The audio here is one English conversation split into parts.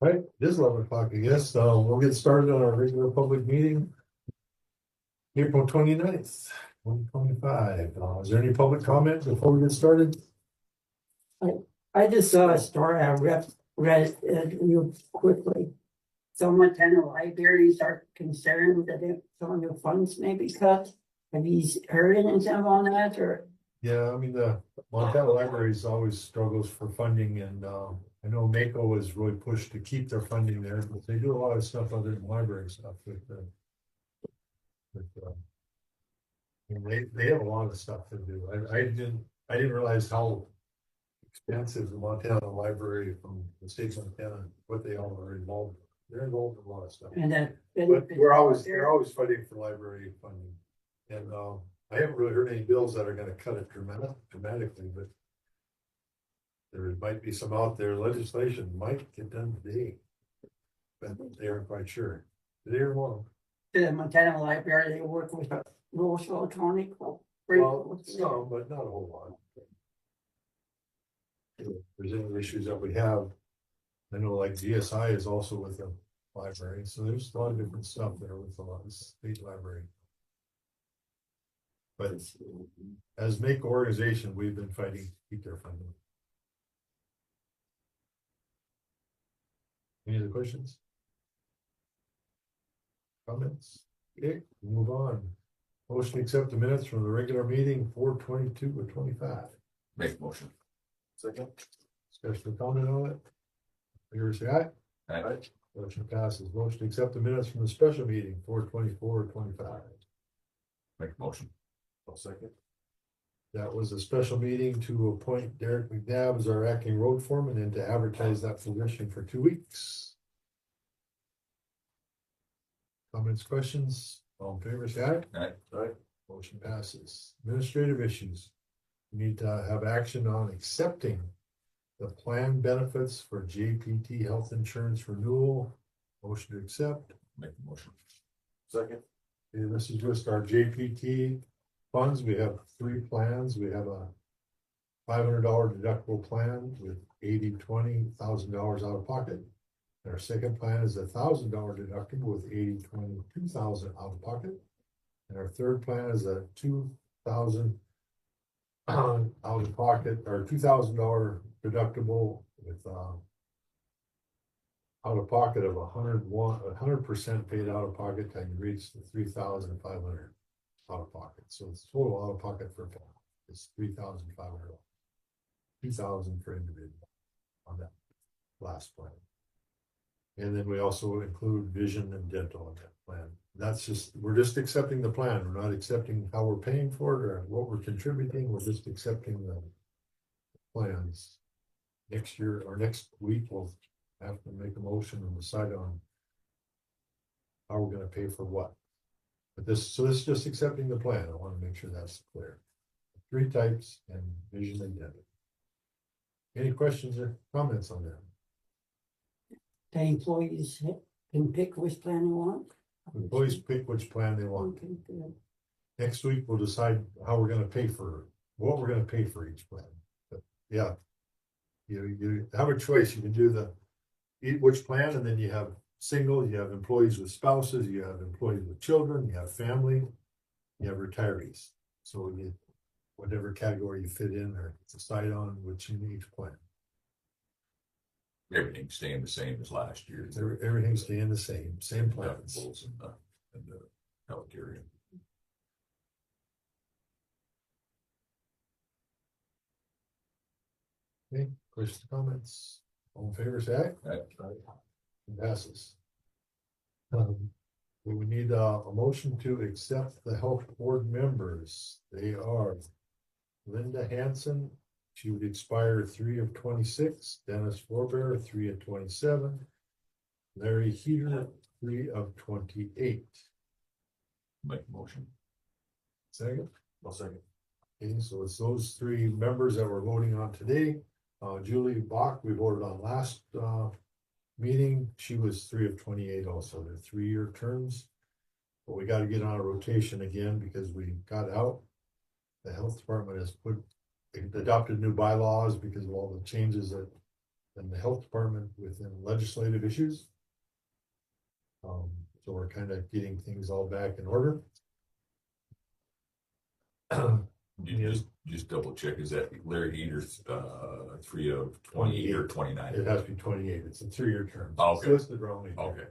Right, it is 11 o'clock, I guess, so we'll get started on our regular public meeting. April 29th, 2025. Is there any public comment before we get started? I just saw a story, I read it real quickly. Some Montana libraries are concerned that if some of the funds may be cut. Have you heard anything on that, or? Yeah, I mean, the Montana Libraries always struggles for funding, and I know Mako is really pushed to keep their funding there, but they do a lot of stuff other than library stuff I mean, they have a lot of stuff to do. I didn't realize how expensive the Montana Library from the state of Montana, what they all are involved. They're involved in a lot of stuff. And that. But they're always fighting for library funding. And I haven't really heard any bills that are gonna cut it dramatically, but there might be some out there. Legislation might get done today, but they aren't quite sure. Today or tomorrow. The Montana Library, they work with Roseville Electronic. Well, some, but not a whole lot. If there's any issues that we have, I know like GSI is also with the library, so there's a lot of different stuff there with a lot of state library. But as Mako organization, we've been fighting to keep their funding. Any other questions? Comments? Okay, we'll move on. Motion to accept the minutes from the regular meeting 4/22/25. Make motion. Second. Discussion or comment on it? Favor say aye. Aye. Motion passes. Motion to accept the minutes from the special meeting 4/24/25. Make motion. I'll second. That was a special meeting to appoint Derek McNabb as our acting road foreman and to advertise that position for 2 weeks. Comments, questions? All in favor, say aye. Aye. Aye. Motion passes. Administrative issues. We need to have action on accepting the plan benefits for JPT health insurance renewal. Motion to accept. Make the motion. Second. Okay, this is just our JPT funds. We have 3 plans. We have a $500 deductible plan with $80,000 out of pocket. And our second plan is a $1,000 deductible with $2,000 out of pocket. And our third plan is a $2,000 out of pocket, or $2,000 deductible with out of pocket of 100% paid out of pocket till you reach the 3,500 out of pocket. So it's total out of pocket for is 3,500. 2,000 for individual on that last plan. And then we also include vision and dental in that plan. That's just, we're just accepting the plan. We're not accepting how we're paying for it or what we're contributing. We're just accepting the plans. Next year or next week, we'll have to make a motion and decide on how we're going to pay for what. But this is just accepting the plan. I want to make sure that's clear. 3 types and vision and dental. Any questions or comments on that? The employees can pick which plan they want. Employees pick which plan they want. Okay, good. Next week, we'll decide how we're gonna pay for, what we're gonna pay for each plan. But yeah, you have a choice. You can do which plan, and then you have single, you have employees with spouses, you have employees with children, you have family, you have retirees. So you, whatever category you fit in or decide on which in each plan. Everything staying the same as last year. Everything's staying the same plans. Deductibles and the health area. Okay, questions, comments? All in favor, say aye. Aye. It passes. We would need a motion to accept the health board members. They are Linda Hanson. She would expire 3/26. Dennis Forbear, 3/27. Larry Heater, 3/28. Make a motion. Second? I'll second. Okay, so it's those 3 members that we're voting on today. Julie Bach, we voted on last meeting. She was 3/28 also. They're 3-year terms. But we got to get on a rotation again because we got out. The health department has put adopted new bylaws because of all the changes that in the health department within legislative issues. So we're kind of getting things all back in order. You just double check, is that Larry Heater's, 3 of 28 or 29? It has to be 28. It's a 3-year term. Okay. It's listed wrongly. Okay.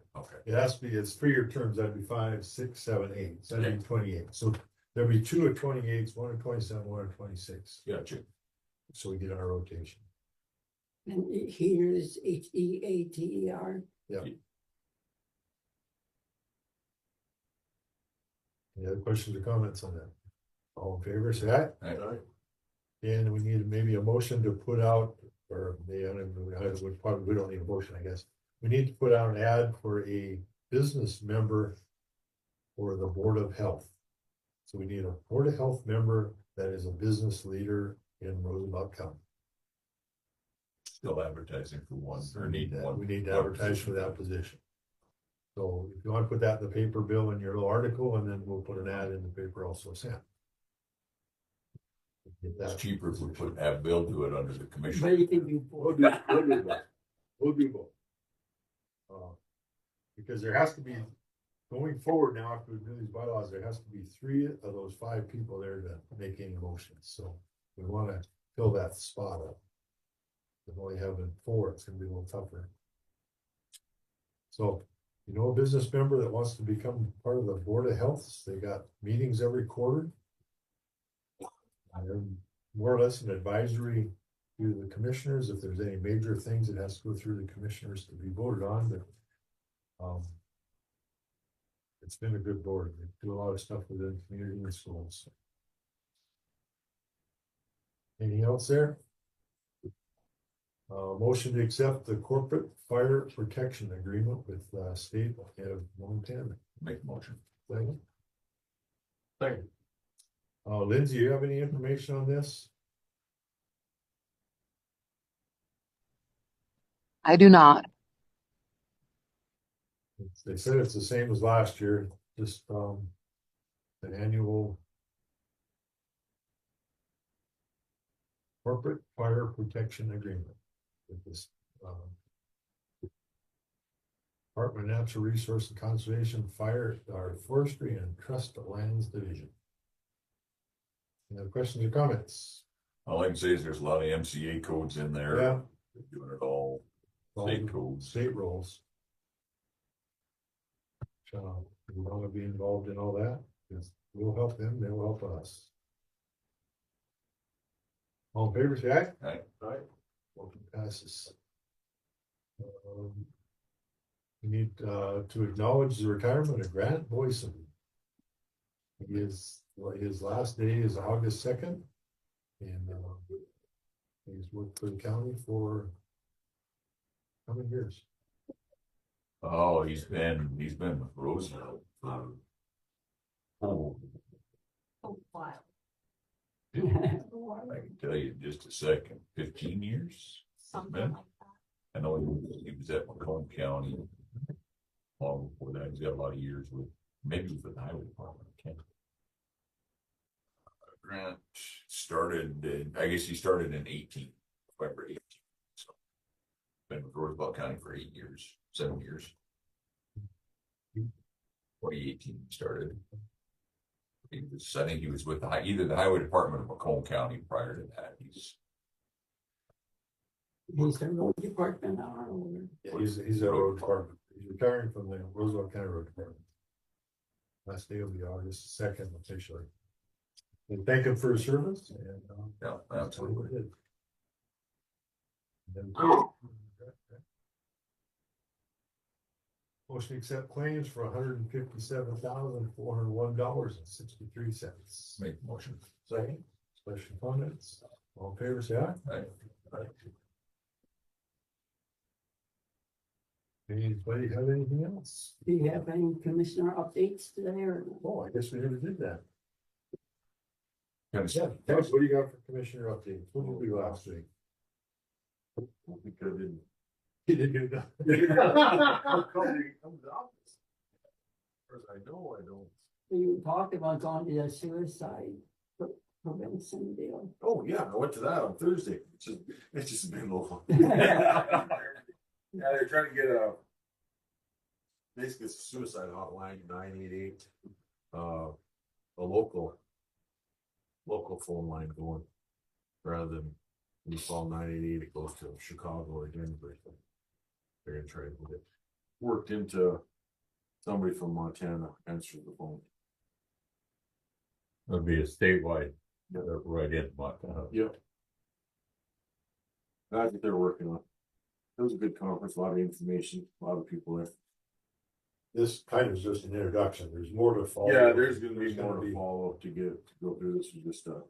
It has to be, it's 3-year terms. That'd be 5, 6, 7, 8. So that'd Okay. be 28. So there'll be 2 of 28s, 1 of 27, 1 of 26. Gotcha. So we get our rotation. And here's HEATER. Any other questions or comments on that? All in favor, say aye. Aye. And we need maybe a motion to put out, or we don't need a motion, I guess. We need to put out an ad for a business member for the Board of Health. So we need a Board of Health member that is a business leader in Roosevelt County. Still advertising for one, or need one. We need to advertise for that position. So if you want to put that in the paper, Bill, in your little article, and then we'll put an ad in the paper also, Sam. Get It's that. cheaper if we have Bill do it under the What commission. do you think you We'll for? do both. We'll do both. Because there has to be, going forward now, after we do these bylaws, there has to be 3 of those 5 people there to make any motions, so we wanna fill that spot up. If only having 4, it's gonna be a little tougher. So, you know, a business member that wants to become part of the Board of Health, they got meetings every quarter. And they're more or less an advisory to the commissioners, if there's any major things, it has to go through the commissioners to be voted on, but. It's been a good board, they do a lot of stuff within community and schools. Anything else there? Motion to accept the corporate fire protection agreement with state of Montana. Make a motion. Second. Lindsay, you have any information on this? I do not. They said it's the same as last year, just an annual corporate fire protection agreement with this Department of Natural Resource and Conservation, Fire, Forestry and Trust Lands Division. Any other questions or comments? All I can say is there's a lot of MCA codes in there. Yeah. They're doing it all. State codes. State rules. So we want to be involved in all that, because we'll help them, they'll help us. All in favor, say aye. Aye. Aye. Motion passes. We need to acknowledge the retirement of Grant Boyson. His last day is August 2nd, and he's worked for the county for how many years? Oh, he's been with Roosevelt for. Oh, Wow. I can tell you in just a second, 15 years. Something Man. like that. I know he was at Macomb County. Long before that, he's got a lot of years with, maybe with the highway department. I can't. Grant started, I guess he started in November 18. So been with Roosevelt County for 8 years, 7 years. 2018 he started. I think he was with either the highway department or Macomb County prior to that. He's the road department now, or? Yeah, he's a road department. He's retiring from the Roosevelt County Road Department. Last day will be August 2nd officially. And thank him for his service and. Yeah, absolutely. And then- Motion to accept claims for $157,401.63. Make the motion. Second, special comments, all in favor, say aye. Aye. Anybody have anything else? Do you have any commissioner updates today or? Oh, I guess we never did that. Kind of Yeah, Dennis, what do you got for commissioner updates? What did we do last week? We could have been. You didn't do that. As far as I know, I don't. You talked about going to the suicide Robinson deal. Oh, yeah, I went to that on Thursday. It's just been a little. Yeah, they're trying to get basically it's a suicide hotline, 988. A local phone line going. Rather than you call 988, it goes to Chicago or Denver. They're gonna try to get it worked into somebody from Montana answers the phone. It'll be a statewide, right in Montana. Yep. That's what they're working on. It was a good conference, a lot of information, a lot of people there. This kind of is just an introduction. There's more to follow. Yeah, there's gonna be There's more to follow up to go through. This was just a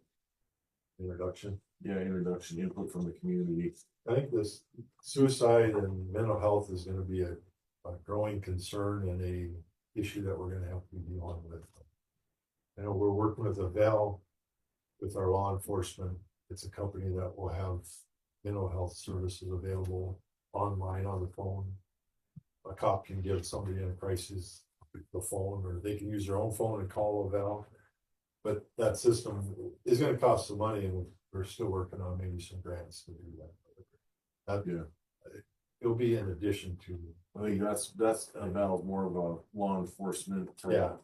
introduction. introduction, input from the community. I think this suicide and mental health is gonna be a growing concern and a issue that we're gonna have to be dealing with. I know we're working with Avell, with our law enforcement. It's a company that will have mental health services available online on the phone. A cop can give somebody in a crisis the phone, or they can use their own phone and call Avell. But that system is gonna cost some money, and we're still working on maybe some grants to do that. Yeah. It'll be in addition to, I think that's about more of a law enforcement. Yeah.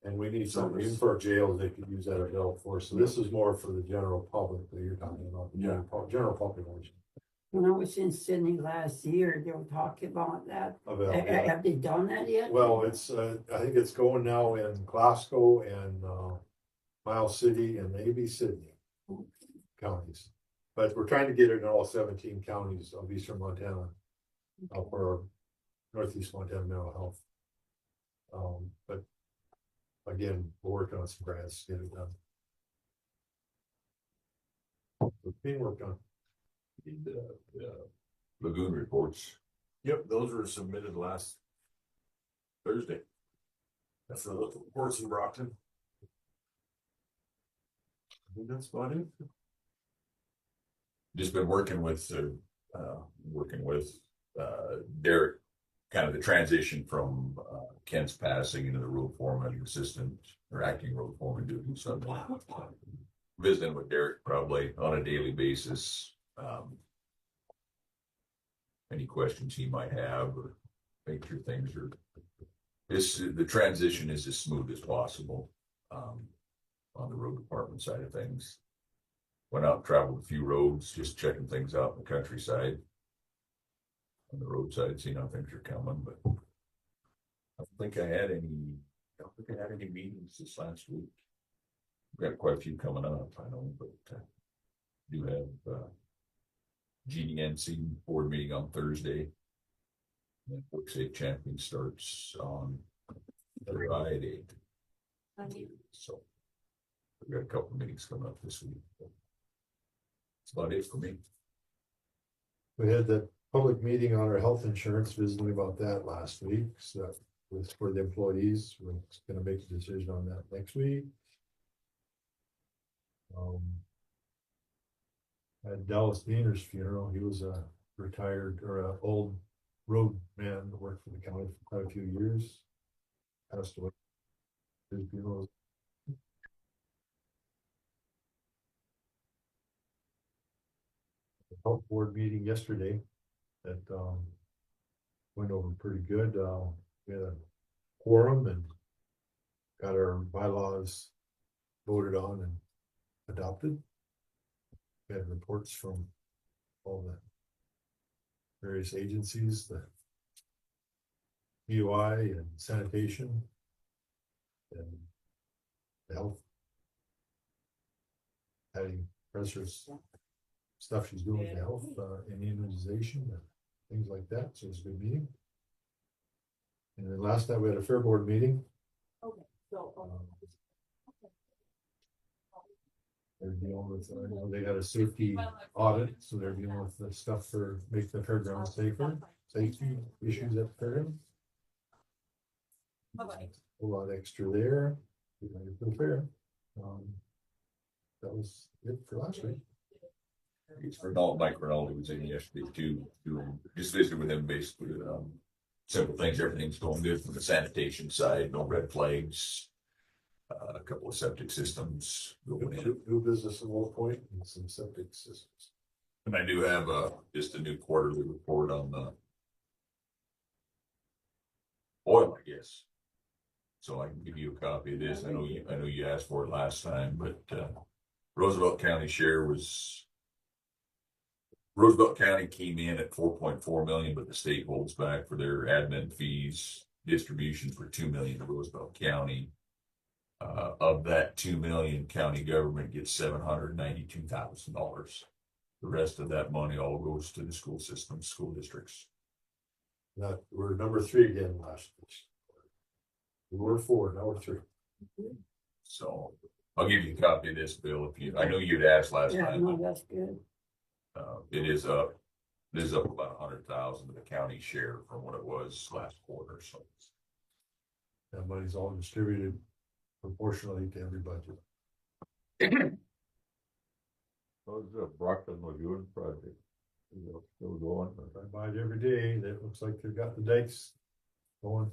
and we need some, even for our jails, they could use that Avell for, so this is more for the general public that you're talking about. The Yeah. General population. When I was in Sydney last year, they were talking about that. Avell, yeah. Have they done that yet? Well, it's, I think it's going now in Glasgow and, Miles City and maybe Sydney counties. But we're trying to get it in all 17 counties of eastern Montana, for northeast Montana mental health. But again, we're working on some grants to get it done. It's being worked on. Lagoon reports. Yep, those were submitted last Thursday. That's the reports in Brockton. I think that's about it. Just been working with Derek, kind of the transition from Kent's passing into the road foreman assistant or acting road foreman duty. So visiting with Derek probably on a daily basis. Any questions he might have, or make sure things are. The transition is as smooth as possible on the road department side of things. Went out and traveled a few roads, just checking things out in the countryside. On the roadside, seeing how things are coming, but I don't think I had any meetings this last week. We've got quite a few coming up, I know, but do have GDNC board meeting on Thursday. And WorkSafe Champion starts on Friday. So we've got a couple of meetings coming up this week. That's about it for me. We had the public meeting on our health insurance, visiting about that last week, so that was for the employees. We're gonna make a decision on that next week. At Dallas Diener's funeral, he was a retired or a old road man that worked for the county for quite a few years. Passed away. His funeral was health board meeting yesterday that went over pretty good. We had a quorum and got our bylaws voted on and adopted. We had reports from all the various agencies, the UI and sanitation and the health. Having pressures stuff she's doing with the health and immunization and things like that. So it's a good meeting. And then last night we had a fair board meeting. They're dealing with, they got a safety audit, so they're dealing with the stuff for making the fairgrounds safer, safety issues at the fairground. A lot extra there. For the fair. That was it for last week. It's for Mike Ronaldo was in yesterday too, just visited with him basically, several things, everything's going good from the sanitation side, no red flags. a couple of septic systems going in. New business in Wolf Point and some septic systems. And I do have just a new quarterly report on the oil, I guess. So I can give you a copy of this. I know you asked for it last time, but Roosevelt County share was Roosevelt County came in at 4.4 million, but the state holds back for their admin fees, distribution for 2 million to Roosevelt County. Of that 2 million, county government gets $792,000. The rest of that money all goes to the school system, school districts. Now, we're number 3 again last year. We were 4, now we're 3. So I'll give you a copy of this, Bill. I know you'd asked last Yeah, time. no, that's good. It is up about 100,000 to the county share from what it was last quarter. So That money's all distributed proportionally to every budget. How's the Brockton Lagoon project? Is it still going? I buy it every day. That looks like they've got the dikes going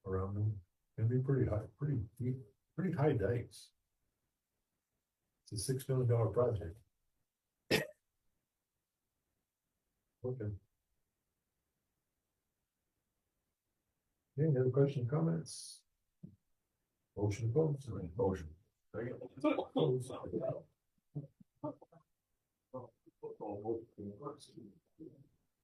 around them. It'll be pretty high, pretty deep, pretty high dikes. It's a $6 million project. Okay. Any other questions, comments? Motion to close. motion.